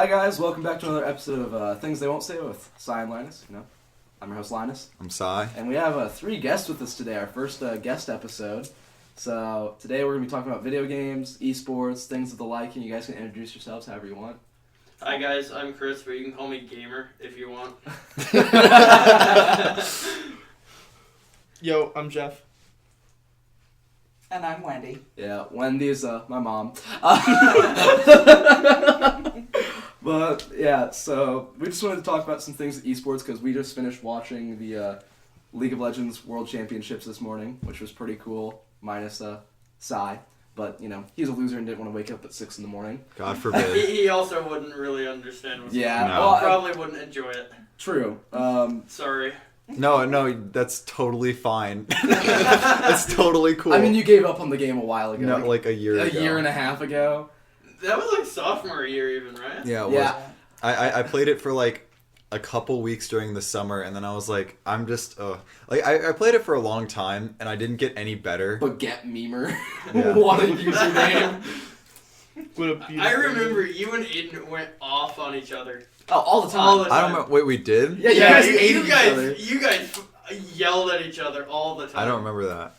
Hi guys, welcome back to another episode of Things They Won't Say with Cy and Linus. I'm your host Linus. I'm Cy. And we have 3 guests with us today, our first guest episode. So today we're going to be talking about video games, esports, things of the like, and you guys can introduce yourselves however you want. Hi guys, I'm Chris, but you can call me Gamer if you want. Yo, I'm Jeff. And I'm Wendy. Yeah, Wendy is my mom. But yeah, so we just wanted to talk about some things with esports because we just finished watching the League of Legends World Championships this morning, which was pretty cool, minus Cy. But, he's a loser and didn't want to wake up at 6 in the morning. God forbid. He also wouldn't really understand what's going on. No. Well, Probably wouldn't enjoy it. True. Sorry. No, that's totally fine. That's totally cool. I mean, you gave up on the game a while ago. No, like a year ago. A year and a half ago. That was like sophomore year even, right? Yeah, it was. Yeah. I played it for like a couple weeks during the summer, and then I was like, I'm just, I played it for a long time, and I didn't get any better. Baguette memer. Yeah. What a username. What a beautiful I remember you and Aiden went off on each other. Oh, all the time. All the time. I don't remember. Wait, we did? Yeah, you guys hated each other. You guys yelled at each other all the time. I don't remember that.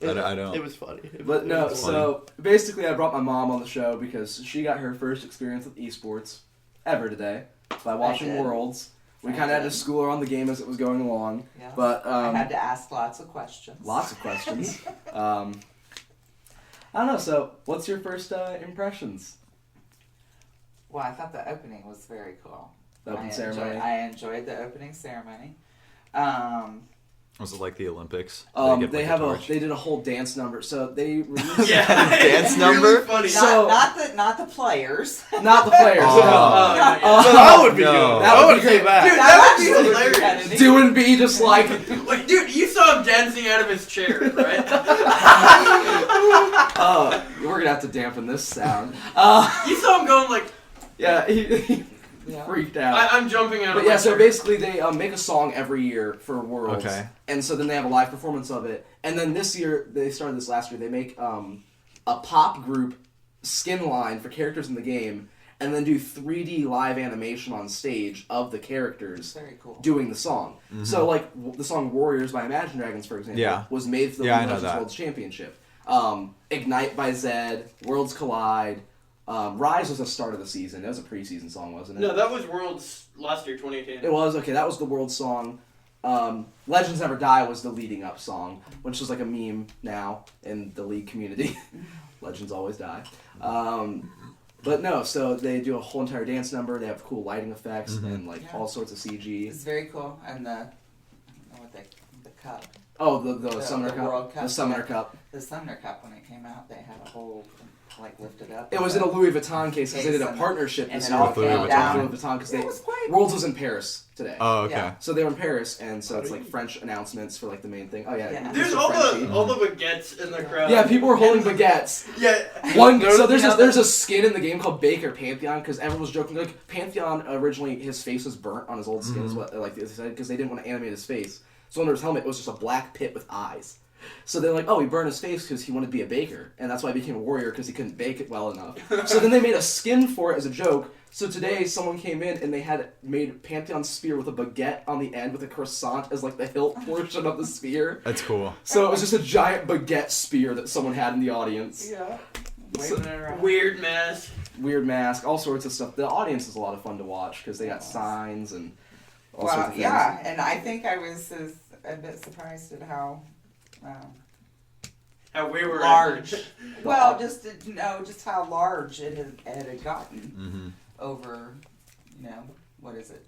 I don't. It was funny. But no, was so basically I brought my mom on the show because she got her first experience with esports ever today by watching did. Worlds. We I kind of had to did. school her on the game as it was going along. Yes. But I had to ask lots of questions. lots of questions. I don't know, so what's your first impressions? Well, I thought the opening was very cool. The opening I ceremony? I enjoyed the opening ceremony. Was it like the Olympics? They did a whole dance number. So they released Yeah. Dance it's number? Really funny. So- not the players. not the players. Oh. no. yeah. So that would be No. good. That would be say great. that. Dude, that would be actually hilarious. Kennedy. Doing B just like Wait, dude, you saw him dancing out of his chair, right? we're gonna have to dampen this sound. You saw him going like, Yeah, he Yeah. freaked out. I'm jumping out But of my yeah, so chair. basically they make a song every year for Worlds. Okay. And so then they have a live performance of it. And then this year, they started this last year, they make a pop group skin line for characters in the game and then do 3D live animation on stage of the characters Very cool. doing the song. So like the song Warriors by Imagine Dragons, for example, Yeah. was made for the Yeah, I League know of Legends that. Worlds Championship. Ignite by Zed, Worlds Collide. Rise was the start of the season. That was a preseason song, wasn't it? No, that was Worlds last year, 2018. It was, okay, that was the world song. Legends Never Die was the leading up song, which is like a meme now in the League community. Legends always die. But no, so they do a whole entire dance number, they have cool lighting effects and like Yeah. all sorts of CG. It's very cool. And I don't know what the cup. Oh, the Summoner the Cup. World Cup, The Summoner yeah. Cup. The Summoner Cup, when it came out, they had a whole, lifted up. It was in a Louis Vuitton case because they did a And- partnership and this it year all with came Louis down. Vuitton because It was quite- Worlds was in Paris today. Oh, okay. Yeah. So they were in Paris, and so it's like French announcements for like the main thing. Oh yeah, Yeah. There's Mr. all Frenchie. the baguettes in the crowd. Yeah, people were holding baguettes. Yeah. So there's Yeah. there's a skin in the game called Baker Pantheon because everyone was joking like Pantheon originally his face was burnt on his old skin is what like they said because they didn't want to animate his face. So under his helmet it was just a black pit with eyes. So they're like, oh, he burned his face because he wanted to be a baker, and that's why he became a warrior because he couldn't bake it well enough. So then they made a skin for it as a joke. So today someone came in and they had made Pantheon's spear with a baguette on the end with a croissant as like the hilt portion of the spear. That's cool. So it was just a giant baguette spear that someone had in the audience. Yeah. So- Waving it around. Weird mess. Weird mask, all sorts of stuff. The audience is a lot of fun to watch because they got signs and all sorts Well, of things. yeah, and I think I was a bit surprised at how How we were large. Well, just how large it had gotten Mm-hmm. over, what is it?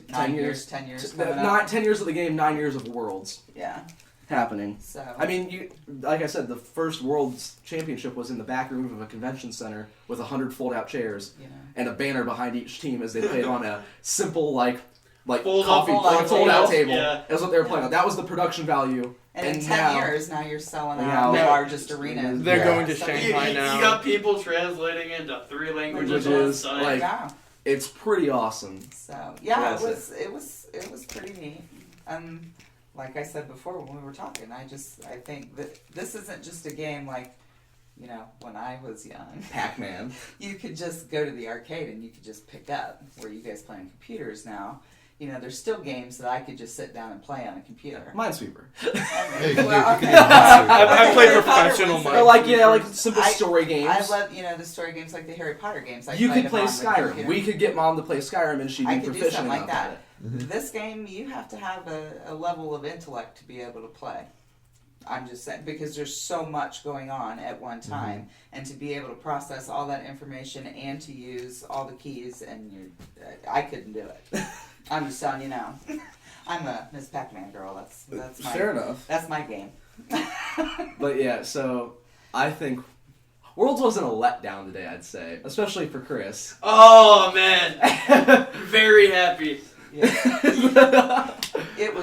10 years. 10 years. The- coming up. 10 years of the game, 9 years of Worlds Yeah. happening. So. I mean, like I said, the first Worlds Championship was in the back room of a convention center with 100 fold-out chairs and a banner behind each team as they played on a simple like Fold-out fold-out table. table. Yeah. That's what they were playing on. That was the production value. And in 10 now, years, now you're selling Now- out the Now- largest arena. They're going to So- Shanghai You now. got people translating into 3 languages on Languages, site. like- Yeah. it's pretty awesome. So yeah, Yes. it was pretty neat. Like I said before when we were talking, I think that this isn't just a game like you know, when I was young, Pac-Man. you could just go to the arcade and you could just pick up. Where you guys play on computers now, you know, there's still games that I could just sit down and play on a computer. Minesweeper. I play professional Or like simple story games. I love, you know, the story games like the Harry Potter games. You could play Skyrim. We could get Mom to play Skyrim, and she'd be I could do proficient something like enough at that. it. This game, you have to have a level of intellect to be able to play. I'm just saying, because there's so much going on at one time, and to be able to process all that information and to use all the keys, and I couldn't do it. I'm just telling you now. I'm a Miss Pac-Man girl. That's my Fair enough. That's my game. But yeah, so I think Worlds wasn't a letdown today. I'd say, especially for Chris. Oh man, very happy. Yeah. It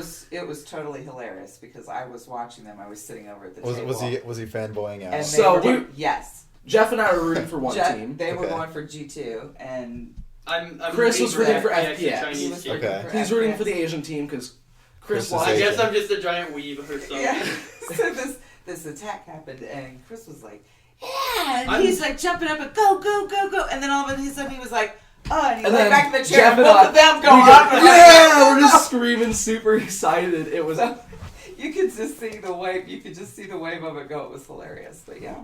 was totally hilarious because I was watching them. I was sitting over at the table. Was he fanboying out? And yes. Jeff and I were rooting for one team. They were going for G2, and I'm Chris was rooting for FPS. FPS. Okay. He's rooting for the Asian team because Chris Chris is was. I guess Asian. I'm just a giant weeb or something. yeah. So this attack happened, and Chris was like, "Yeah!" And he's like jumping up and go, go, go, go, and then all of a sudden he was like, "Oh!" And he went back in the chair, and both of them go up. And Yeah, we're just screaming, super excited. It was. You could just see the wave. You could just see the wave of it go. It was hilarious, but yeah.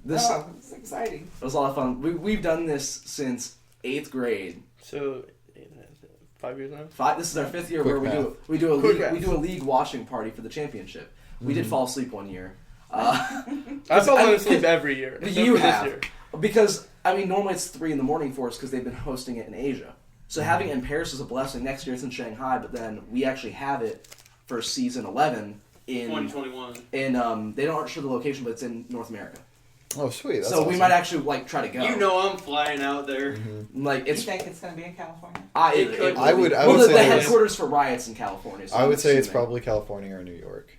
It was exciting. It was a lot of fun. We've done this since 8th grade. So, 5 years now? This is our 5th year Quick where math. we do a Quick league, math. we do a league watching party for the championship. We did fall asleep one year. I fell asleep every year. except You for this have. year. Because, I mean, normally it's 3 in the morning for us because they've been hosting it in Asia. So having it in Paris is a blessing. Next year it's in Shanghai, but then we actually have it for season 11 in 2021. they aren't sure the location, but it's in North America. Oh, sweet. That's So we awesome. might actually try to go. You know I'm flying out there. Like You it's. think it's going to be in California? It could. I would the say it's- headquarters for Riot's in California. So I I'm would say it's assuming. probably California or New York.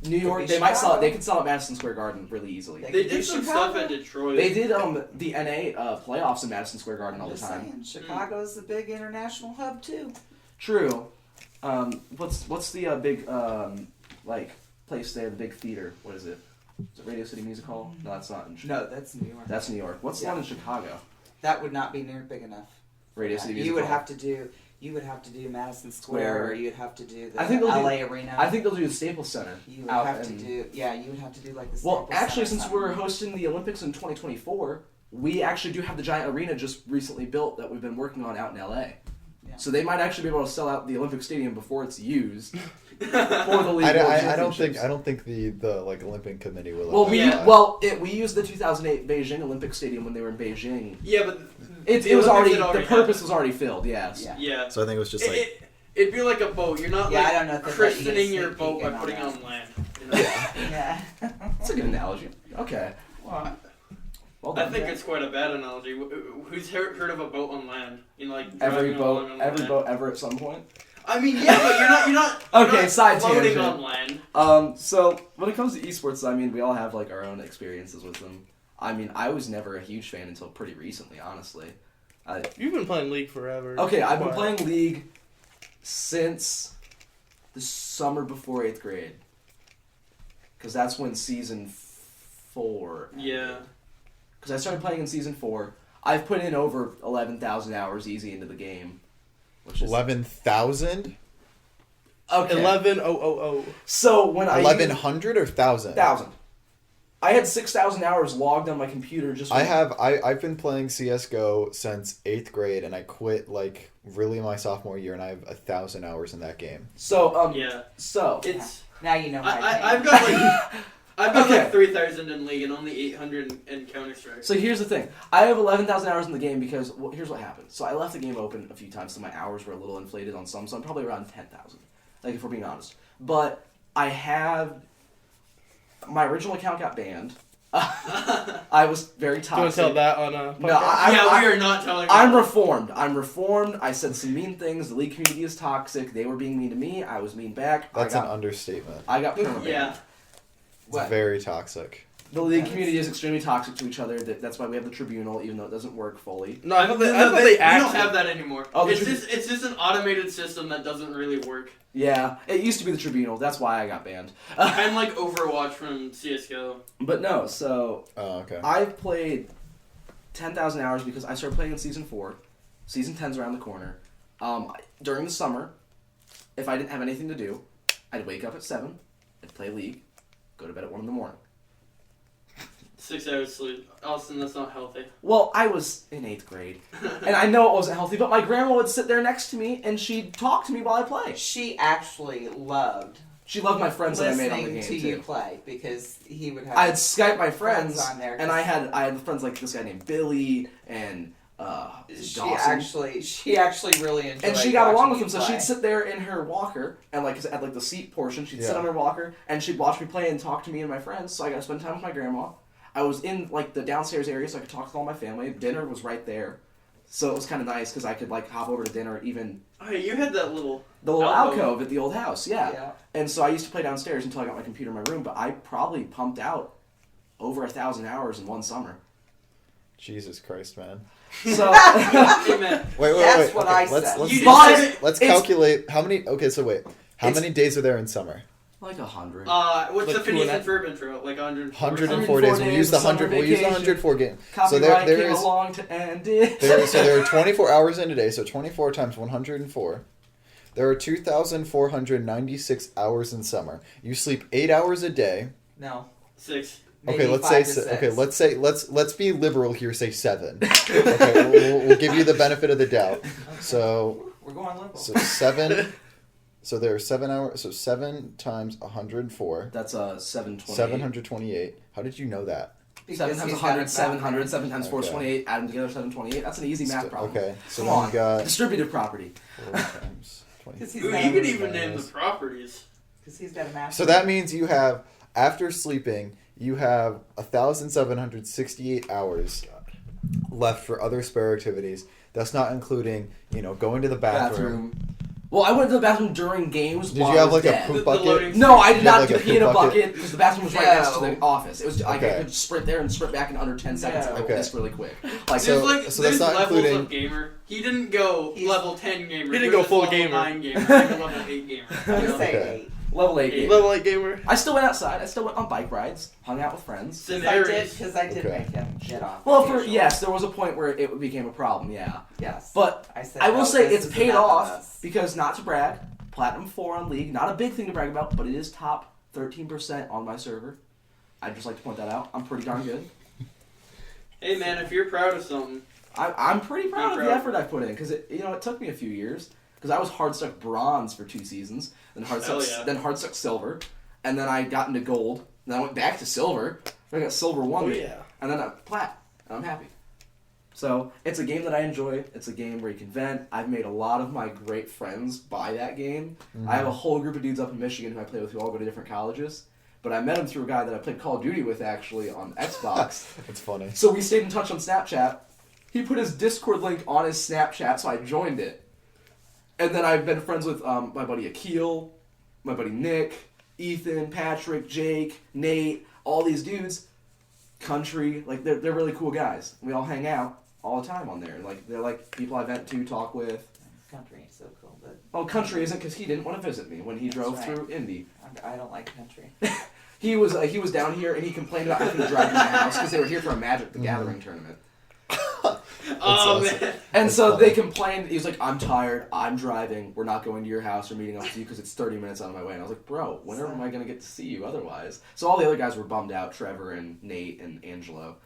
New York. Could be They might sell it. Chicago. They could sell it at Madison Square Garden really easily. They did some stuff at Detroit. They did the NA playoffs in Madison Square Garden all the Just time. saying, Chicago's a big international hub too. True. What's the big place there? The big theater. What is it? Is it Radio City Music Hall? No, that's not. No, that's New York. That's New York. What's the one in Chicago? That would not be near big enough. Radio City Music You would Hall. have to do. You would have to do Madison Square. Square, or you'd have to do the I think they'll do- LA Arena. I think they'll do the Staples Center. you would out have to in- do. Yeah, you would have to do like the. Well, Staples actually, Center since or we're something. hosting the Olympics in 2024, we actually do have the giant arena just recently built that we've been working on out in LA. Yeah. So they might actually be able to sell out the Olympic Stadium before it's used for the league. I don't think the like Olympic committee will. Well, allow that. we used the 2008 Beijing Olympic Stadium when they were in Beijing. Yeah, but It the was already Olympics had the purpose happened. was already filled. Yes. Yeah. Yeah. So I think it was just like It'd be like a boat. You're not Yeah, I like don't know if they'd let you get a christening your sneak boat peek by in on putting it that. on land. You know? Yeah. That's a good analogy. Okay. Well, Well I done. think it's quite a bad analogy. Who's heard of a boat on land? You know, like Every driving along boat, on every land? boat ever at some point. I mean, yeah, but you're not Okay, not side floating tangent. on land. So when it comes to esports, I mean, we all have like our own experiences with them. I mean, I was never a huge fan until pretty recently, honestly. You've been playing League forever. Okay, I've been Why? playing League since the summer before 8th grade. Because that's when Season 4 ended. Yeah. Because I started playing in Season 4. I've put in over 11,000 hours easy into the game. Which is 11,000, okay. 11,000. So when I 1,100 or 1,000. 1,000. I had 6,000 hours logged on my computer just. I've been playing CS:GO since 8th grade, and I quit like really my sophomore year, and I have 1,000 hours in that game. So Yeah. So It's. now you know my pain. I've got like. I've got Okay. like 3,000 in League and only 800 in Counter-Strike. So here's the thing. I have 11,000 hours in the game because here's what happened. So I left the game open a few times, so my hours were a little inflated on some. So I'm probably around 10,000. Like if we're being honest. But I have my original account got banned. I was very toxic. Do you want to tell that on a podcast? No, we are not telling. I'm you. reformed. I said some mean things. The League community is toxic. They were being mean to me. I was mean back. That's an understatement. I got permabanned. Yeah. It's very toxic. The league community is extremely toxic to each other. That's why we have the tribunal, even though it doesn't work fully. No, I thought they we actually. don't have that anymore. Oh, it's just an automated system that doesn't really work. Yeah, it used to be the tribunal. That's why I got banned. Kind of like Overwatch from CS:GO. But no, so Oh, okay. I've played 10,000 hours because I started playing in Season 4. Season 10's around the corner. During the summer, if I didn't have anything to do, I'd wake up at 7, I'd play League, go to bed at 1 in the morning. 6 hours sleep. Austin, that's not healthy. Well, I was in 8th grade, and I know it wasn't healthy, but my grandma would sit there next to me, and she'd talk to me while I play. She actually loved She loved my friends that I made on the listening game, to you too. play because he would have. I'd Skype my friends, on there. and I had friends like this guy named Billy, and She Dawson. actually really enjoyed. And she got along with watching him, so you play. she'd sit there in her walker, and like at like the seat portion, she'd sit Yeah. on her walker, and she'd watch me play and talk to me and my friends. So I got to spend time with my grandma. I was in like the downstairs area, so I could talk to all my family. Dinner was right there, so it was kind of nice because I could like hop over to dinner, even Oh, you had that little... the little Alcove. alcove at the old house. Yeah. Yeah. And so I used to play downstairs until I got my computer in my room. But I probably pumped out over 1,000 hours in one summer. Jesus Christ, man. So Hey, man. Wait. That's what I Let's said. let's, You But just said it. let's it's- calculate how many. Okay, so wait. How It's- many days are there in summer? like 100. What's Like the Phineas 2 and Ferb intro? Like 104. 104 days. We'll use the summer 100. We'll use the vacation. 104 game. So Copyright there came is along to end it. there are 24 hours in a day. So 24 times 104. There are 2,496 hours in summer. You sleep 8 hours a day. No. 6. Okay, Maybe let's 5 say to 6. okay. Let's be liberal here. Say 7. Okay, we'll give you the benefit of the doubt. So We're going liberal. 7. So there are 7 hours. So 7 times 104. That's 728. 728. How did you know that? 7 times he's got 100, it 700, 7 times 4 is Okay. 28, add them together, 728. That's an easy math problem. Okay, so Come then on. you got Distributive property. 4 times 20. Because Ooh, you could even name the properties. he's got a master. So that means you have, after sleeping, you have 1,768 hours left for other spare activities. That's not including, going to the bathroom. Well, I went to the bathroom during games. Did while you I have was like dead. a poop The bucket? loading- No, I did You not have, do like, a pee in a poop bucket? bucket because the bathroom was right No. next to the office. It was like I Okay. could sprint there and sprint back in under 10 seconds. No. I Okay. this really quick. Like So- There's that's not levels including- of gamer. He didn't go He's- level 10 gamer. He didn't was go just full level gamer. 9 gamer. He was a level 8 gamer. I would say Okay. 8. level 8 game. Level 8 gamer. I still went outside. I still went on bike rides. Hung out with friends. Scenarios. Because I did Okay. make him get off. Well, occasionally. yes, there was a point where it became a problem. Yeah, Yes. but I said, I will "No, say this it's is paid enough of off this." because, not to brag, Platinum 4 on League, not a big thing to brag about, but it is top 13% on my server. I'd just like to point that out. I'm pretty darn good. Hey man, if you're proud of something, I'm pretty proud of the proud. effort I put in because it took me a few years because I was hard stuck bronze for 2 seasons, then hard Hell stuck yeah. then hard stuck silver, and then I got into gold, then I went back to silver, then I got silver 1, Oh yeah. and then I plat, and I'm happy. So it's a game that I enjoy. It's a game where you can vent. I've made a lot of my great friends by that game. I have a whole group of dudes up in Michigan who I play with who all go to different colleges. But I met him through a guy that I played Call of Duty with actually on Xbox. That's funny. So we stayed in touch on Snapchat. He put his Discord link on his Snapchat, so I joined it. And then I've been friends with my buddy Akil, my buddy Nick, Ethan, Patrick, Jake, Nate, all these dudes. Country, like they're really cool guys. We all hang out all the time on there. Like they're like people I vent to, talk with. Country ain't so cool, but Oh, Country isn't because he didn't want to visit me when he drove right. through Indy. I don't like country. He was down here and he complained about having to drive to my house because they were here for a Magic the Gathering tournament. oh awesome. man, And That's so funny. they complained. He was like, "I'm tired. I'm driving. We're not going to your house or meeting up with you because it's 30 minutes out of my way." And I was like, "Bro, when am I going to get to see you otherwise?" So all the other guys were bummed out. Trevor and Nate and Angelo.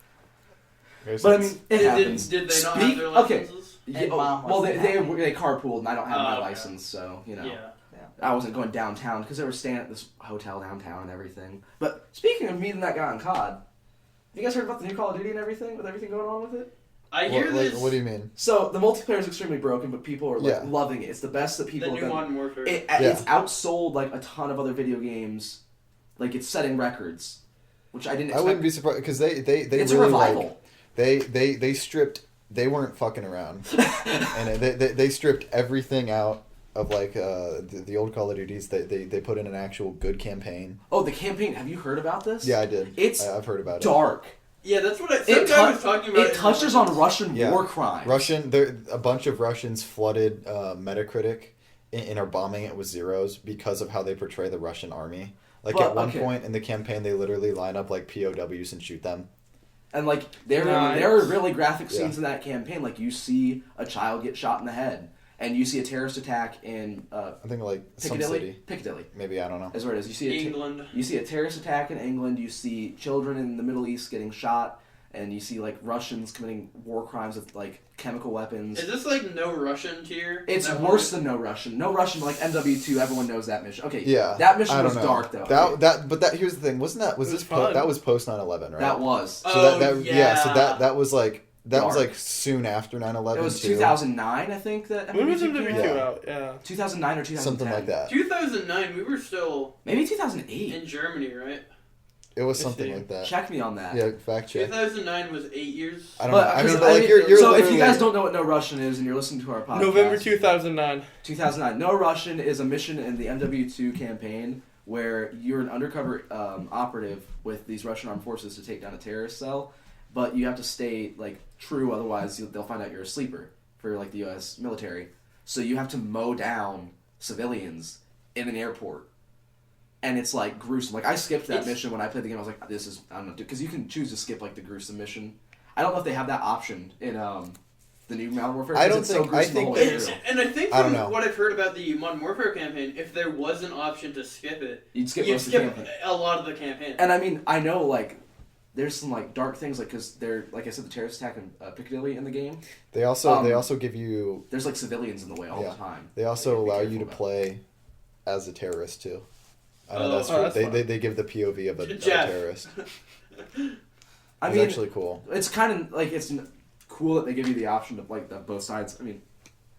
But I mean, it happens. did they not Speak- have their okay. licenses? Yeah, And Mom well, they wasn't happy. carpooled, and I don't have my Oh, okay. license, so Yeah. I wasn't going downtown because they were staying at this hotel downtown and everything. But speaking of meeting that guy on COD, have you guys heard about the new Call of Duty and everything with everything going on with it? I hear this. What do you mean? So the multiplayer is extremely broken, but people are like Yeah. loving it. It's the best that The people have new been. Modern Warfare. It's outsold like a ton of other video games. Like it's setting records, which I didn't I expect. wouldn't be surprised because they it's really a revival. they stripped. They weren't fucking around, and they stripped everything out. of like the old Call of Duties, they put in an actual good campaign. Oh, the campaign. Have you heard about this? Yeah, I did. I've heard about dark. Yeah, that's what some guy was talking about. It touches on Russian war crimes. A bunch of Russians flooded Metacritic and are bombing it with zeros because of how they portray the Russian army. Like at one point in the campaign, they literally line up like POWs and shoot them. And like there are really graphic scenes in that campaign. Like you see a child get shot in the head, and you see a terrorist attack in I think like some Piccadilly. city. Piccadilly. Maybe, I don't know. Is where it is. You see England. You see a terrorist attack in England. You see children in the Middle East getting shot, and you see like Russians committing war crimes with like chemical weapons. Is this like no Russian tier? It's worse than no Russian. No Russian, like MW2. Everyone knows that mission. Okay, yeah, that mission was dark though. But here's the thing. That was post 9/11, right? That was. So that was like was like soon after 9/11. It was 2009, I think. When was MW2 out? Yeah, 2009 or 2010. Something like that. 2009. We were still maybe 2008 in Germany, right? It was something like that. Check me on that. Yeah, fact check. 2009 was 8 years. I don't know. I mean, like you're so if you guys don't know what No Russian is and you're listening to our podcast, November 2009. 2009. No Russian is a mission in the MW2 campaign where you're an undercover operative with these Russian armed forces to take down a terrorist cell, but you have to stay like true, otherwise they'll find out you're a sleeper for like the U.S. military. So you have to mow down civilians in an airport. And it's like gruesome. Like I skipped that mission when I played the game. I was like, "This is I don't know," because you can choose to skip like the gruesome mission. I don't know if they have that option in the new Modern Warfare. I don't think. I think. And I think from what I've heard about the Modern Warfare campaign, if there was an option to skip it, you'd skip a lot of the campaign. And I mean, I know like there's some like dark things like because they're like I said the terrorist attack in Piccadilly in the game. They also give you. There's like civilians in the way all the time. They also allow you to play as a terrorist too. I know that's true. They give the POV of a terrorist. I mean, actually cool. It's kind of like it's cool that they give you the option of like both sides. I mean,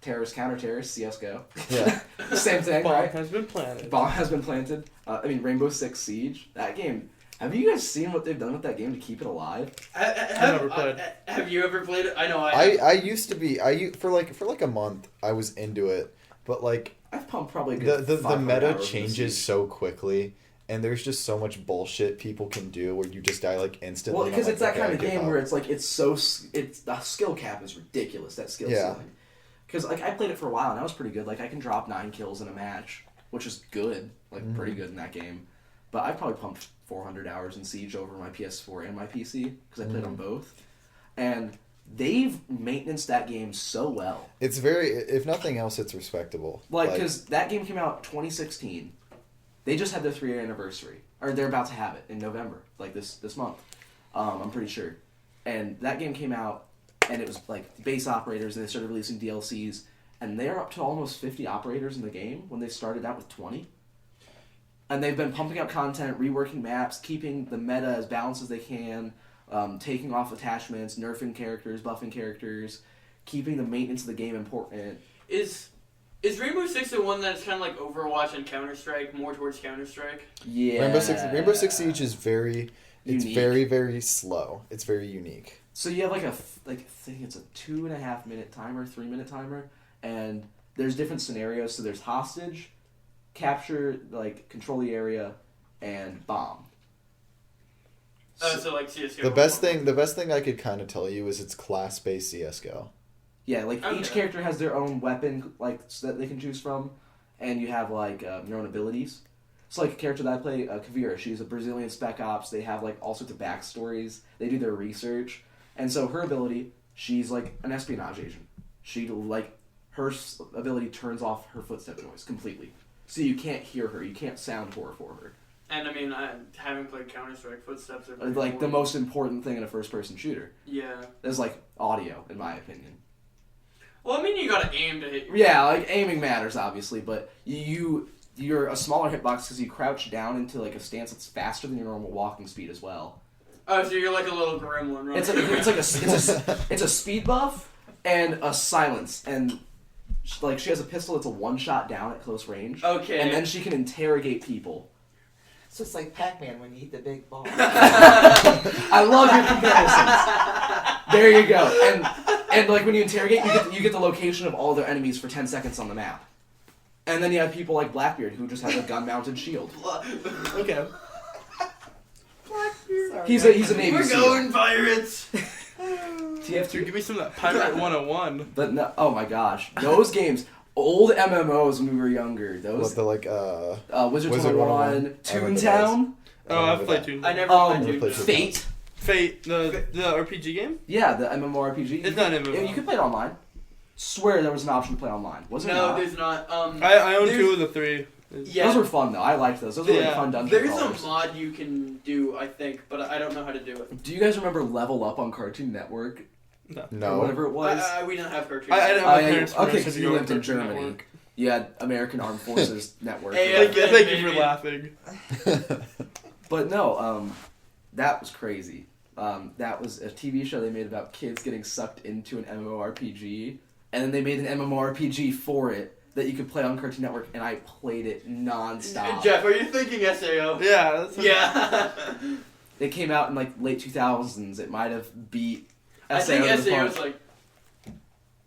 terrorist, counter-terrorist, CS:GO. Yeah, same thing. Bomb right? has been planted. Bomb has been planted. I mean, Rainbow Six Siege. That game. Have you guys seen what they've done with that game to keep it alive? I've never played. Have you ever played it? I know I used to be. For like a month. I was into it, but like. I've pumped probably the meta changes so quickly, and there's just so much bullshit people can do where you just die like instantly. Well, because it's that kind of game where it's like the skill cap is ridiculous. That skill ceiling. Because like I played it for a while and I was pretty good. Like I can drop 9 kills in a match, which is good, like pretty good in that game. But I probably pumped 400 hours in Siege over my PS4 and my PC because I played on both, and they've maintained that game so well. It's very, if nothing else, it's respectable. Like, because that game came out 2016. They just had their 3-year anniversary. Or they're about to have it in November, like this month. I'm pretty sure. And that game came out, and it was like base operators, and they started releasing DLCs. And they're up to almost 50 operators in the game when they started out with 20. And they've been pumping out content, reworking maps, keeping the meta as balanced as they can, taking off attachments, nerfing characters, buffing characters, keeping the maintenance of the game important. Is Rainbow Six the one that's kind of like Overwatch and Counter-Strike, more towards Counter-Strike? Yeah. Rainbow Six Siege is very very slow. It's very unique. So you have I think it's a 2.5 minute timer, 3 minute timer, and there's different scenarios. So there's hostage, capture, like control the area, and bomb. So like CS:GO. The best thing I could kind of tell you is it's class-based CS:GO. Yeah, like each character has their own weapon, like so that they can choose from, and you have like your own abilities. So like a character that I play, Kavira, she's a Brazilian spec ops. They have like all sorts of backstories. They do their research, and so her ability, she's like an espionage agent. She like her ability turns off her footstep noise completely, so you can't hear her. You can't sound for her. And I mean, I haven't played Counter-Strike. Footsteps are like the most important thing in a first-person shooter. Yeah. Is like audio, in my opinion. Well, I mean, you gotta aim to hit. Yeah, like aiming matters, obviously, but you're a smaller hitbox because you crouch down into like a stance that's faster than your normal walking speed as well. Oh, so you're like a little gremlin, right? It's a speed buff and a silence, and like she has a pistol that's a one-shot down at close range. Okay. And then she can interrogate people. So it's like Pac-Man when you eat the big ball. I love your comparisons. There you go. And like when you interrogate, you get the location of all their enemies for 10 seconds on the map. And then you have people like Blackbeard who just has a gun-mounted shield. Okay. Sorry. He's a Navy We're SEAL. going pirates. Dude, give me some of that Pirate 101. But no, oh my gosh, those games, old MMOs when we were younger. Those What the like Wizards Wizard 101, 101, I remember Toontown, Oh, I've played Toon. I never Um, played played Doom. Fate. Fate, the RPG game? Yeah, the MMORPG. It's not an MMO. You could play it online. Swear there was an option to play online. Was there No, not? there's not. I own there's- 2 of the 3. Yeah. Those were fun though. I liked those. Those were really Yeah. fun dungeon There's crawlers. a mod you can do, I think, but I don't know how to do it. Do you guys remember Level Up on Cartoon Network? Or no. whatever it was. We didn't have cartoons. I didn't Oh, have yeah, parents okay, permission because to you go lived on in Cartoon Germany. Network. You had American Armed Forces Network. Hey, or whatever. Thank you for laughing. But no, that was crazy. That was a TV show they made about kids getting sucked into an MMORPG, and then they made an MMORPG for it that you could play on Cartoon Network, and I played it nonstop. Jeff, are you thinking SAO? Yeah, that's Yeah. It came out in like late 2000s. It might have beat I think to the SAO is punch. like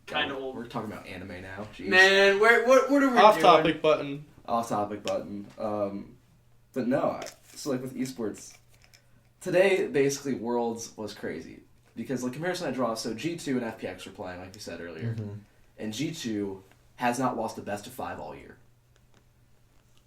kind of old. We're talking about anime now. Jeez. Man, what are we doing? Off topic button. Off topic button. But no, so like with esports, today basically Worlds was crazy because like comparison I draw. So G2 and FPX were playing like you said earlier, and G2 has not lost a best of 5 all year.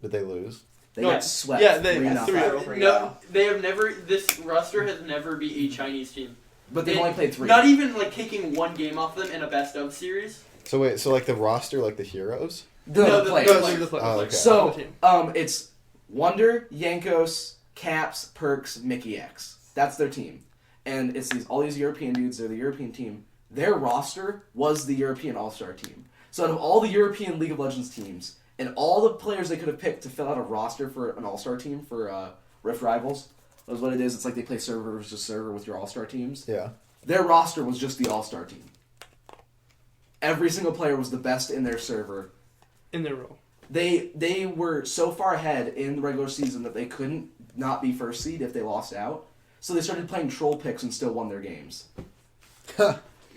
Did they lose? They No, got swept. yeah, they- 3-0. 3-0. No, they have never. This roster has never beat a Chinese team. But they've only played 3. Not even like taking one game off them in a best of series. So wait, so like the roster, like the heroes? The players. Oh, okay. So it's Wonder, Yankos, Caps, Perks, Mickey X. That's their team, and it's all these European dudes. They're the European team. Their roster was the European All-Star team. So out of all the European League of Legends teams and all the players they could have picked to fill out a roster for an All-Star team for Rift Rivals, that's what it is. It's like they play server versus server with your All-Star teams. Yeah. Their roster was just the All-Star team. Every single player was the best in their server. In their role. They were so far ahead in the regular season that they couldn't not be first seed if they lost out. So they started playing troll picks and still won their games.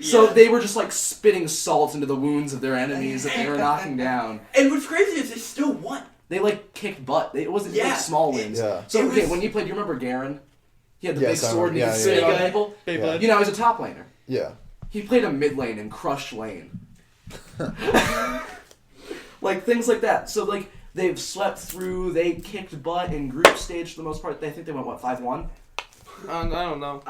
So they were just like spitting salt into the wounds of their enemies that they were knocking down. And what's crazy is they still won. They like kicked butt. It wasn't like small wins. Yeah. So It okay, was- when you played, you remember Garen? He had the Yes, big I sword and he remember. could Yeah, spit yeah. on people. Beyblade. You know, he was a top laner. Yeah. He played a mid lane and crushed lane. Like things like that. So like they've swept through. They kicked butt in group stage for the most part. I think they went 5-1. I don't know.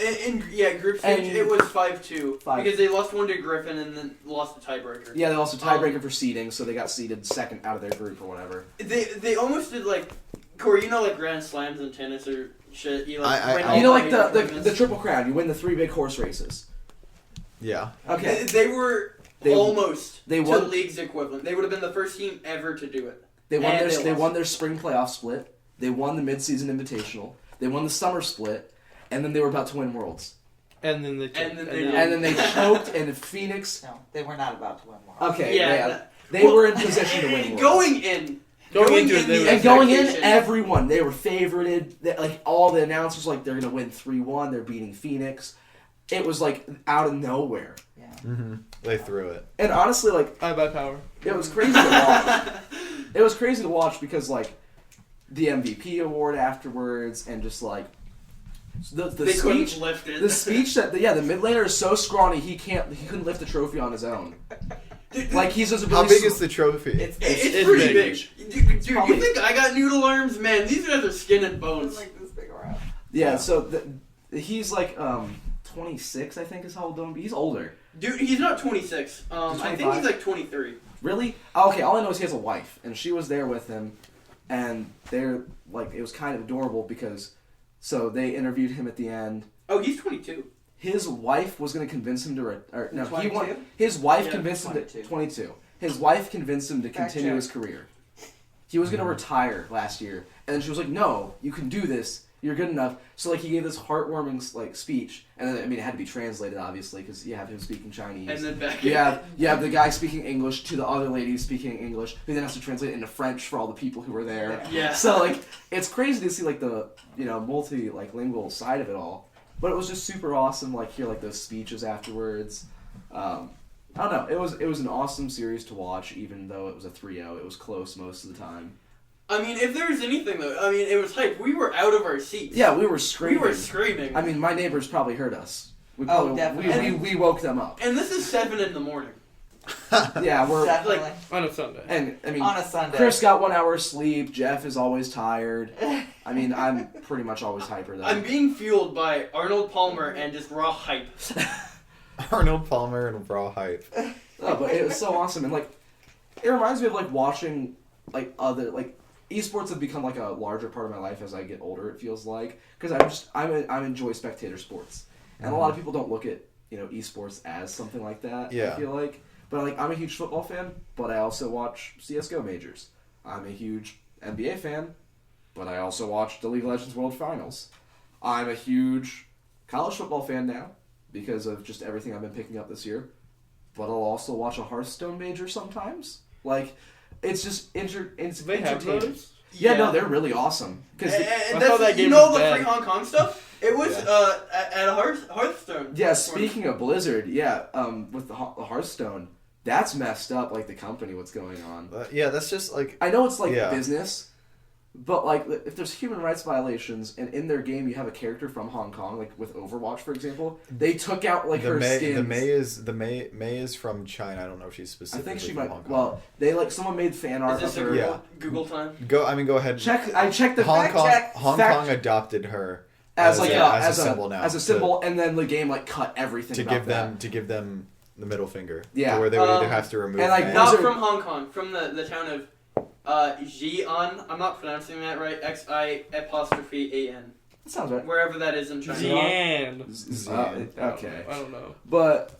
In group stage, And- it was 5-2 5. because they lost one to Griffin and then lost the tiebreaker. Yeah, they also tiebreaker for seeding, so they got seeded second out of their group or whatever. They almost did like Corey, you know, like Grand Slams in tennis or shit. You like I- win I- all You know, like major the tournaments. Triple Crown. You win the 3 big horse races. Yeah. Okay. They were They- almost they to won- league's equivalent. They would have been the first team ever to do it. They won And their they they lost. won their spring playoff split. They won the midseason invitational. They won the summer split, and then they were about to win Worlds. And then they And then they And then they choked, and Phoenix. No, they were not about to win more. Okay, Yeah, they well, were in position to win Worlds. Going in, Going into it, they the were- And going in, expectation- everyone they were favorited. Like all the announcers, like they're gonna win 3-1. They're beating Phoenix. It was like out of nowhere. Yeah. Mm-hmm. They threw it. And honestly, like I buy power. it was crazy to watch. It was crazy to watch because like the MVP award afterwards, and just like the they speech. couldn't lift it. The speech that the mid laner is so scrawny he couldn't lift the trophy on his own. Like he's just a really How big is the trophy? It's it's pretty big. big. Dude, probably- you think I got noodle arms? Man, these guys are skin and It bones. was like this big around. Yeah, so he's like 26, I think is how old he'll be. He's older. Dude, he's not 26. He's I think 25? he's like 23. Really? Oh, okay, all I know is he has a wife, and she was there with him, and they're like it was kind of adorable because so they interviewed him at the end. Oh, he's 22. His wife was going to convince him to no, he 22? want his wife Yeah, convinced him 22. to 22. His wife convinced him to Fact continue check. his career. He was going to retire last year, and then she was like, "No, you can do this. You're good enough." So like he gave this heartwarming like speech, and then I mean it had to be translated obviously because you have him speaking Chinese. And then back You have the guy speaking English to the other lady speaking English, who then has to translate it into French for all the people who were there. Yeah. So like it's crazy to see like the multi like lingual side of it all, but it was just super awesome. Like hear like those speeches afterwards. I don't know. It was an awesome series to watch, even though it was a 3-0. It was close most of the time. I mean, if there was anything though, I mean, it was hype. We were out of our seats. Yeah, we were screaming. We were screaming. I mean, my neighbors probably heard us. Definitely. We woke them up. And this is 7 in the morning. Yeah, we're Definitely. On a Sunday. and I mean, On a Sunday. Chris got 1 hour sleep. Jeff is always tired. I mean, I'm pretty much always hyper though. I'm being fueled by Arnold Palmer and just raw hype. Arnold Palmer and raw hype. No, but it was so awesome, and like, it reminds me of like watching like other like esports have become like a larger part of my life as I get older. It feels like because I enjoy spectator sports, and a lot of people don't look at esports as something like that. Yeah. I feel like, but like I'm a huge football fan, but I also watch CS:GO majors. I'm a huge NBA fan, but I also watch the League of Legends World Finals. I'm a huge college football fan now because of just everything I've been picking up this year. But I'll also watch a Hearthstone major sometimes. Like, it's just it's They have entertaining. those? Yeah, no, they're really awesome. Because And I thought that game you know was the bad. free Hong Kong stuff? It was at a Hearthstone. yeah, speaking of Blizzard, with the Hearthstone, that's messed up. Like the company, what's going on? Yeah, that's just like I know it's like Yeah. business, but like if there's human rights violations and in their game you have a character from Hong Kong, like with Overwatch, for example, they took out like her skins. May is from China. I don't know if she's I specifically think she from might. Hong Kong. Well, they like someone made fan Is art this of a her. Yeah. Google time? go ahead. I checked the Hong fact Kong. check. Hong Fact- Kong adopted her as like as a symbol now as a symbol, and then the game like cut everything to about give them the middle finger. Yeah. to where they would either have to remove and, like, fans. Not Blizzard- from Hong Kong, from the town of Xi'an. I'm not pronouncing that right. XI''AN. That sounds right. Wherever that is in China. Zian. Okay, I don't know. but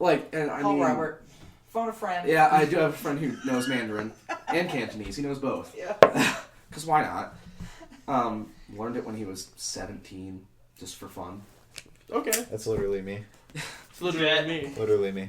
like, and I Call mean, Robert. Phone a friend. yeah, I do have a friend who knows Mandarin and Cantonese. He knows both. Yeah. Because why not? Learned it when he was 17, just for fun. Okay. That's literally me. It's literally me. Literally me.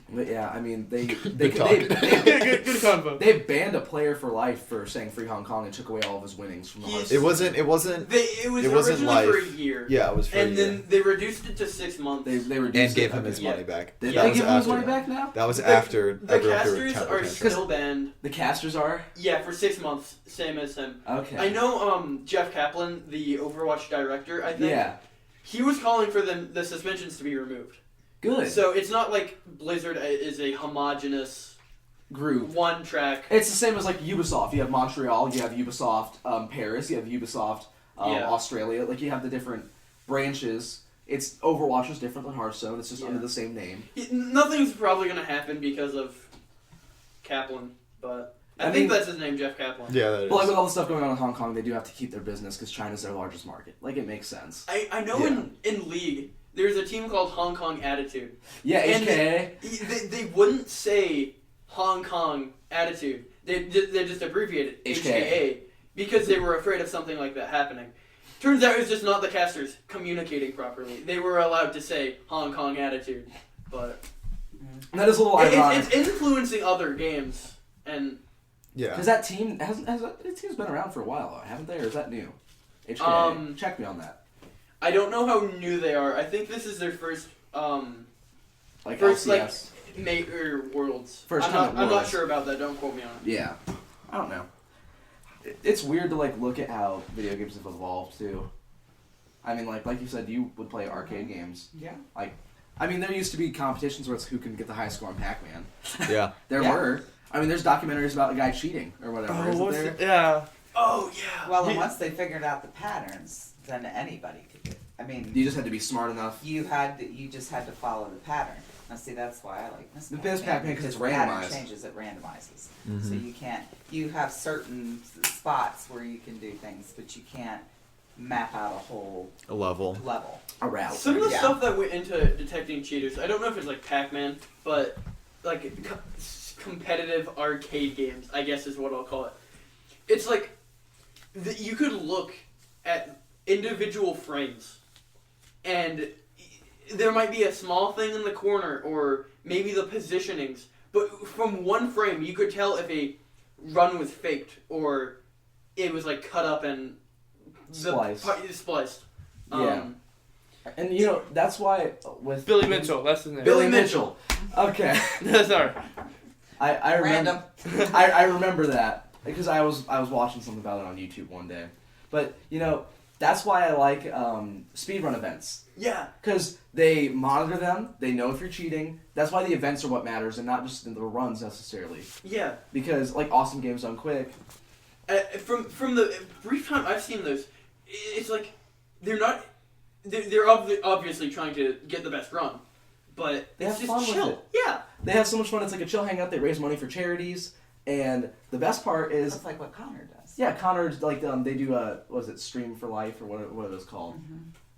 But yeah, I mean, they Good talk. good convo. they banned a player for life for saying "Free Hong Kong" and took away all of his winnings from the He's- Hearthstone. It wasn't. It was It wasn't originally for a life. year. Yeah, it was for a And year. then they reduced it to 6 months. They reduced And gave it. him his Yeah. money back. Did Yeah. they That was give him his after money that. back now? That was The- after The everyone threw casters temper are tantrums. still banned. The casters are Yeah, for 6 months, same as him. okay. I know Jeff Kaplan, the Overwatch director, I think. Yeah, He was calling for the suspensions to be removed. good So it's not like Blizzard is a homogenous group. one track. It's the same as like Ubisoft. You have Montreal, you have Ubisoft Paris, you have Ubisoft Yeah. Australia. Like you have the different branches. It's Overwatch is different than Hearthstone. It's just Yeah. under the same name. Nothing's probably going to happen because of Kaplan, but I I think mean- that's his name, Jeff Kaplan. Yeah, that is. But like with all the stuff going on in Hong Kong, they do have to keep their business because China's their largest market. Like it makes sense. I know Yeah. in League, there's a team called Hong Kong Attitude. Yeah, And HKA. They wouldn't say Hong Kong Attitude. They just abbreviated HKA because they were afraid of something like that happening. Turns out it was just not the casters communicating properly. They were allowed to say Hong Kong Attitude, but That is a little ironic. it's influencing other games. And yeah. Because that team that team's been around for a while, haven't they? Or is that new? HKA. Check me on that. I don't know how new they are. I think this is their first Like First, like, LCS. Worlds. First I'm time not, at I'm not Worlds. sure about that. Don't quote me on it. Yeah. I don't know. It's weird to like look at how video games have evolved too. I mean, like you said, you would play arcade games. Yeah. I mean, there used to be competitions where it's who can get the highest score on Pac-Man. Yeah. There Yeah. were. I mean, there's documentaries about the guy cheating or whatever. Isn't there? Yeah. Oh yeah. Well, and once they figured out the patterns, then anybody could do it. I mean, You just had to be smart enough. you just had to follow the pattern. Now, see, that's why I like this. The best Pac-Man 'cause it's the pattern randomized. changes, it randomizes. Mhm. So you can't. You have certain spots where you can do things, but you can't map out a whole A level. level. A route. Some of the Yeah. stuff that went into detecting cheaters, I don't know if it's like Pac-Man, but like competitive arcade games, I guess is what I'll call it. It's like you could look at individual frames, and there might be a small thing in the corner, or maybe the positionings, but from one frame you could tell if a run was faked or it was like cut up and Spliced. spliced. Yeah. And that's why with Billy Mitchell, that's his name. Billy Mitchell. Okay. Sorry. I remember. Random. I remember that because I was watching something about it on YouTube one day. But that's why I like speedrun events. Yeah. Because they monitor them, they know if you're cheating. That's why the events are what matters and not just the runs necessarily. Yeah. Because like Awesome Games Done Quick. From the brief time I've seen those, it's like they're not. They're obviously trying to get the best run, but They it's have just fun chill. with it. Yeah. They have so much fun. It's like a chill hangout. They raise money for charities, and the best part is That's like what Connor does. yeah, Connor's like they do what is it, Stream for Life or what are those called?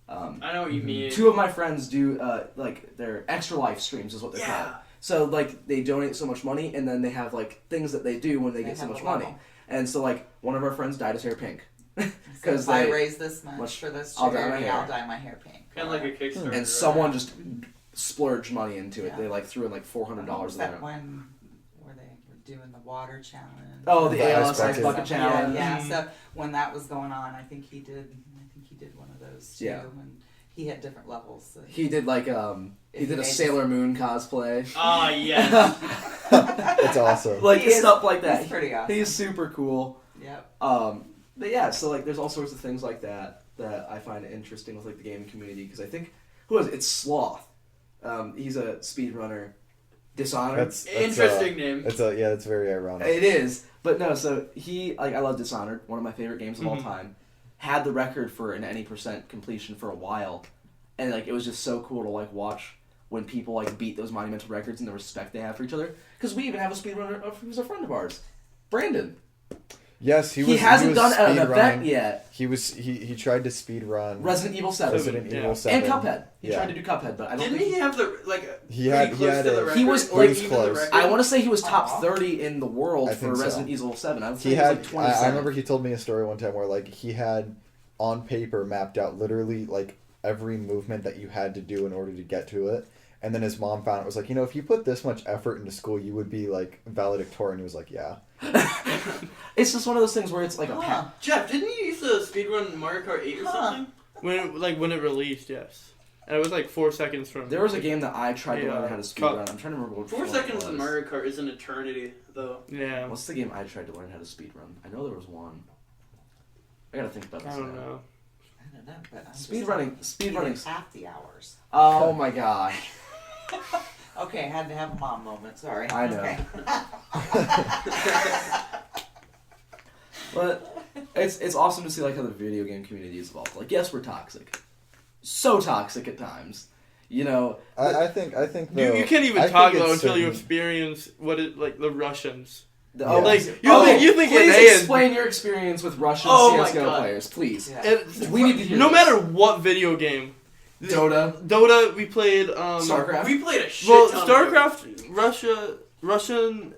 I know what you mean. Two of my friends do like their extra life streams is what they're called. So like they donate so much money, and then they have like things that they do when they get so have much a money. level. And so like one of our friends dyed his hair pink because If I raise this much for this I'll dye my charity, hair. I'll dye my hair pink. Kind of like a Kickstarter. and someone just splurged money into it. Yeah. They like threw in like $400 What was in that there. one where they were doing the water challenge? Oh, the The ALS Ice Ice Bucket. Bucket Challenge. Yeah, so when that was going on, I think he did one of those too. Yeah. And he had different levels. So He did like he If did he a made Sailor Moon cosplay. Ah, yes. It's awesome. Like He is- stuff like that. He's pretty awesome. He's super cool. Yep. But yeah, so like there's all sorts of things like that I find interesting with like the gaming community because I think who is it? It's Sloth. He's a speedrunner. Dishonored. That's Interesting name. It's very ironic. It is, but no. So he I love Dishonored, one of my favorite games of all Mhm. time. Had the record for an any percent completion for a while, and like it was just so cool to like watch when people like beat those monumental records and the respect they have for each other. Because we even have a speedrunner who's a friend of ours, Brandon. Yes, He hasn't done an speed event running. yet. He tried to speed run Resident Evil 7. Resident Yeah. Evil 7 And Cuphead. He Yeah. tried to do Cuphead, but I don't Didn't think he have the He had- pretty he close had to the a- record? He was, Or like, even the close. record? I want to say he was top Aw. 30 in the world I for think so. Resident Evil 7. I would say He he was had. like I 27. remember he told me a story one time where like he had on paper mapped out literally like every movement that you had to do in order to get to it. And then his mom found it was like, if you put this much effort into school, you would be like valedictorian. He was like, yeah. It's just one of those things where it's like a Huh. pack. Jeff, didn't you used to speedrun Mario Kart 8 or Huh. something? When it released, yes. And it was like 4 seconds from. There was a game that I tried to Yeah. learn how to speedrun. I'm trying to remember what 4 one it seconds in was. Mario Kart is an eternity, though. Yeah. What's the game I tried to learn how to speedrun? I know there was one. I gotta think about this I don't now. know. I don't know, but I'm just Speedrunning. even Speedrunning. half the hours. Oh my gosh. Okay, I had to have a mom moment. Sorry. I know. Okay. But it's awesome to see like how the video game community has evolved. Like, yes, we're toxic. So toxic at times. I think though, You can't even I talk think though it's until you certain- experience what it like the Russians. Yeah. Like you you think please an A explain your experience with Russian Oh my CS:GO God. players, please. Yeah. and We need to hear no this. matter what video game. Dota, we played StarCraft. We played a shit Well, ton of StarCraft, Russian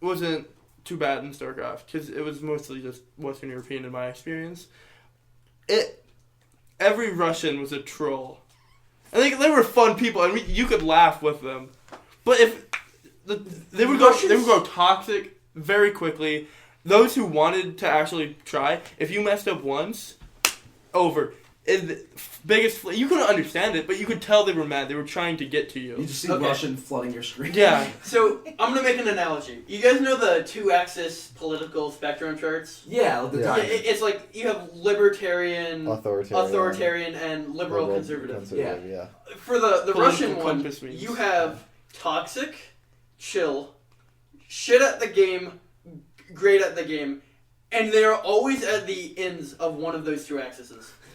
wasn't too bad in StarCraft because it was mostly just Western European in my experience. Every Russian was a troll. I think they were fun people, and you could laugh with them. But if they would go toxic very quickly. Those who wanted to actually try, if you messed up once, over. You couldn't understand it, but you could tell they were mad. They were trying to get to you. You just see Okay. Russian flooding your screen. Yeah. So, I'm gonna make an analogy. You guys know the 2-axis political spectrum charts? Yeah, like the Yeah. diamond. It's like you have libertarian, authoritarian, and liberal conservative. Yeah. For the Political Russian one, compass means. you have toxic, chill, shit at the game, great at the game, and they're always at the ends of one of those 2 axes.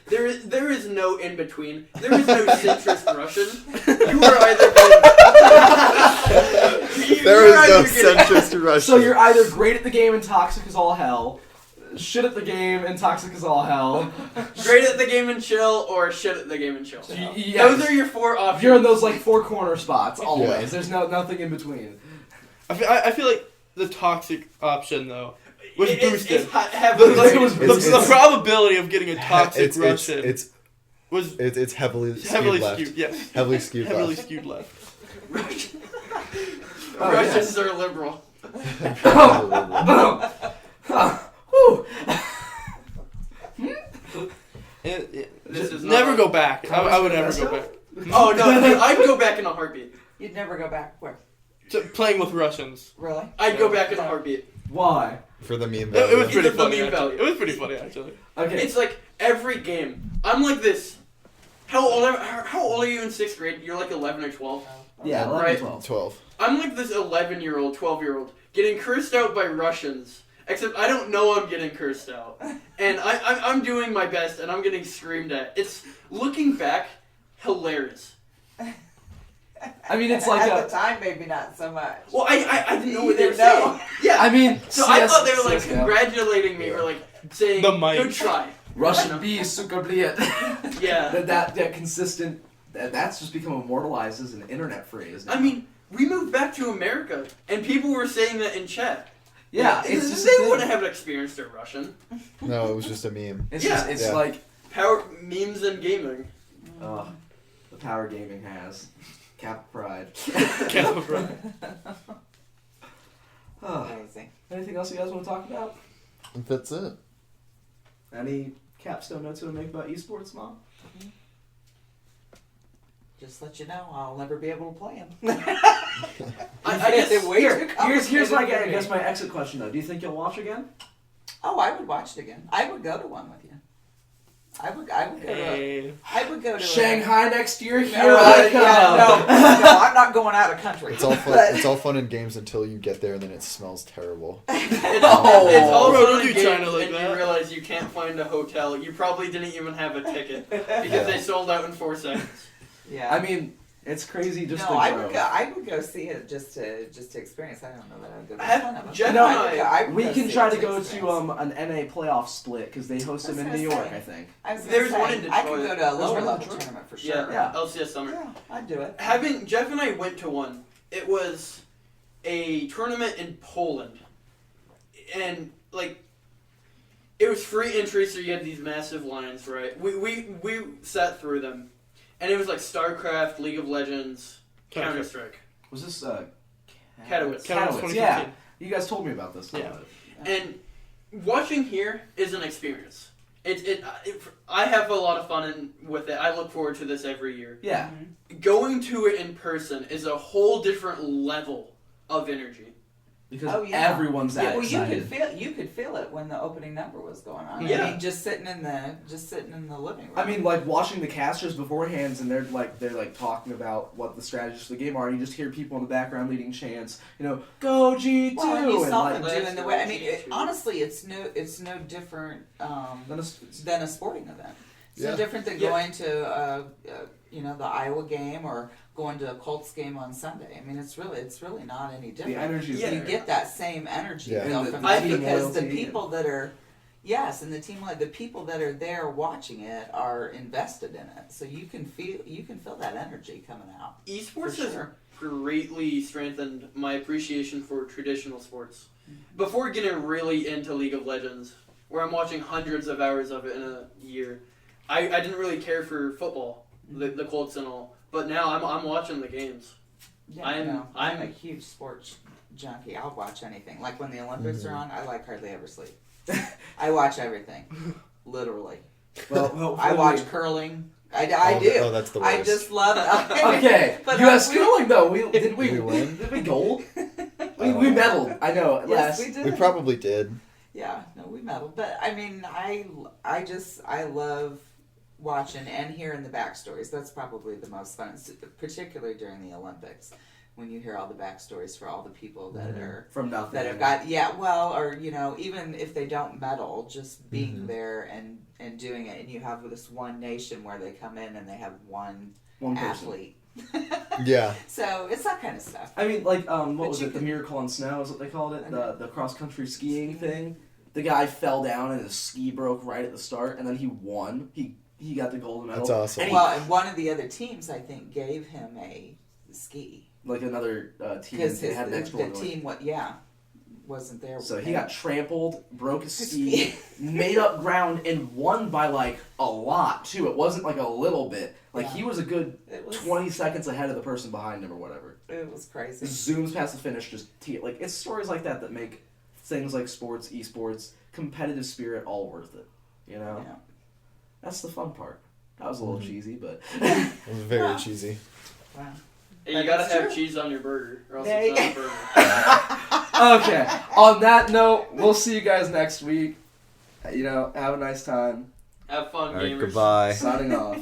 There is no in between. There is no centrist Russian. You are either There is no centrist Russian. So you're either great at the game and toxic as all hell, shit at the game and toxic as all hell. great at the game and chill, or shit at the game and chill. Yeah. Those are your 4 options. You're in those like 4 corner spots always. Yeah. There's nothing in between. I feel like the toxic option though was boosted. It's heavily The probability of getting a toxic Russian It's heavily heavily skewed left. skewed. Yes, Heavily skewed heavily left. skewed left. Russians are liberal. Whew. They this is Never not, go back. I would never Tabasco? go back. Oh no, dude, I'd go back in a heartbeat. You'd never go back. Where? To playing with Russians. Really? I'd go back in a heartbeart. Why? For the meme It was value. pretty The funny. meme Actually. value. It was pretty funny actually. Okay. It's like every game. I'm like this. How old are you in 6th grade? You're like 11 or 12. yeah, 11, Right. 12. 12. I'm like this 11-year-old, 12-year-old getting cursed out by Russians. Except I don't know I'm getting cursed out, and I'm doing my best, and I'm getting screamed at. It's looking back, hilarious. I mean, it's like At the time, maybe not so much. Well, I didn't know what they You were didn't know. saying. Yeah. I mean, So I thought they were like CS:GO. congratulating me or like saying The mic. good try. Russian B, suka bliet. Yeah. that consistent. That's just become immortalized as an internet phrase. Now. I mean, we moved back to America, and people were saying that in chat. yeah, They- it's just they a thing. wouldn't have experienced a Russian. No, it was just a meme. It's Yeah. just, it's Yeah. like Power memes and gaming. the power gaming has. Cap pride. Camera. Amazing. Anything else you guys want to talk about? That's it. Any capstone notes you want to make about esports, Mom? Just let you know, I'll never be able to play them. I guess They're way too Here's my complicated for me. guess my exit question though. Do you think you'll watch again? Oh, I would watch it again. I would go to one with you. I would go to. Hey. I would go to Shanghai next year. No, Here I come. no, I'm not going out of country. It's all fun. But- It's all fun and games until you get there, and then it smells terrible. It's Bro, all fun don't and do games, China like and that. you realize you can't find a hotel. You probably didn't even have a ticket because Yeah. they sold out in 4 seconds. Yeah. I mean, it's crazy just no, the I growth. would go see it just to experience. I don't know that I would go to Have- one of them. Jeff and I would We go can see try it to go to experience. an NA playoff split because they host I was them in gonna New York, say. I think. I was There's gonna one say, in I could Detroit. go to a There's lower one in level Detroit? tournament for Yeah, sure. Yeah. LCS Summer. Yeah, I'd do it. Jeff and I went to one. It was a tournament in Poland, and like it was free entry, so you had these massive lines, right? We sat through them, and it was like StarCraft, League of Legends, Counter Strike, Was this Katowice. Katowice, yeah. You guys told me about this. Yeah. And watching here is an experience. I have a lot of fun with it. I look forward to this every year. Yeah. Going to it in person is a whole different level of energy. Because Oh, yeah. everyone's that Well, excited. you could feel it when the opening number was going on. Yeah. I mean, just sitting in the living room. I mean, like watching the casters beforehand, and they're like talking about what the strategies for the game are, and you just hear people in the background leading chants, "Go G2!" well, and you saw and them like, doing the way. I mean, G2. honestly, it's no different than a sporting event. It's Yeah. no different than Yeah. going to the Iowa game or going to a Colts game on Sunday. I mean, it's really not any the different. energy is Yeah. You there. get that same energy Yeah. And though the from team that because the loyalty people that are the team the people that are there watching it are invested in it, so you can feel that energy coming out. Esports For has sure. greatly strengthened my appreciation for traditional sports. Before getting really into League of Legends, where I'm watching hundreds of hours of it in a year, I didn't really care for football, the Colts and all. But now I'm watching the games. Yeah, I'm- I'm a huge sports junkie. I'll watch anything. Like when the Olympics are on, I like hardly ever sleep. I watch everything, literally. Well, I watch curling. I do. Oh, that's the I worst. just love it. Okay, But U.S. we- curling though. Did we win? Did we gold? we medaled. I know. Yes, Last. we did. We probably did. Yeah, no, we medaled. But I mean, I love watching and hearing the backstories. That's probably the most fun, particularly during the Olympics, when you hear all the backstories for all the people that are From nothing. that have got or even if they don't medal, just being there and doing it, and you have this one nation where they come in and they have one one person. athlete. Yeah. So it's that kind of stuff. I mean, like, what But was you it? The could- Miracle on Snow is what they called it. Okay. The cross country skiing thing. The guy fell down and his ski broke right at the start, and then he won. He got the gold medal. That's awesome. And he, Well, and one of the other teams, I think, gave him a ski like another team, because they had an extra the one. team wasn't there. So with he him. got trampled, broke his ski, made up ground, and won by like a lot too. It wasn't like a little bit. Like Yeah. he was a good It was 20 seconds ahead of the person behind him or whatever. It was crazy. Zooms past the finish, like it's stories like that that make things like sports, esports, competitive spirit all worth it. Yeah. That's the fun part. That was a little cheesy, but It was very Wow. cheesy. Wow. Hey, you gotta have cheese on your burger, or else There it's you not a burger. okay. On that note, we'll see you guys next week. Have a nice time. Have fun, All right, gamers. goodbye. Signing off.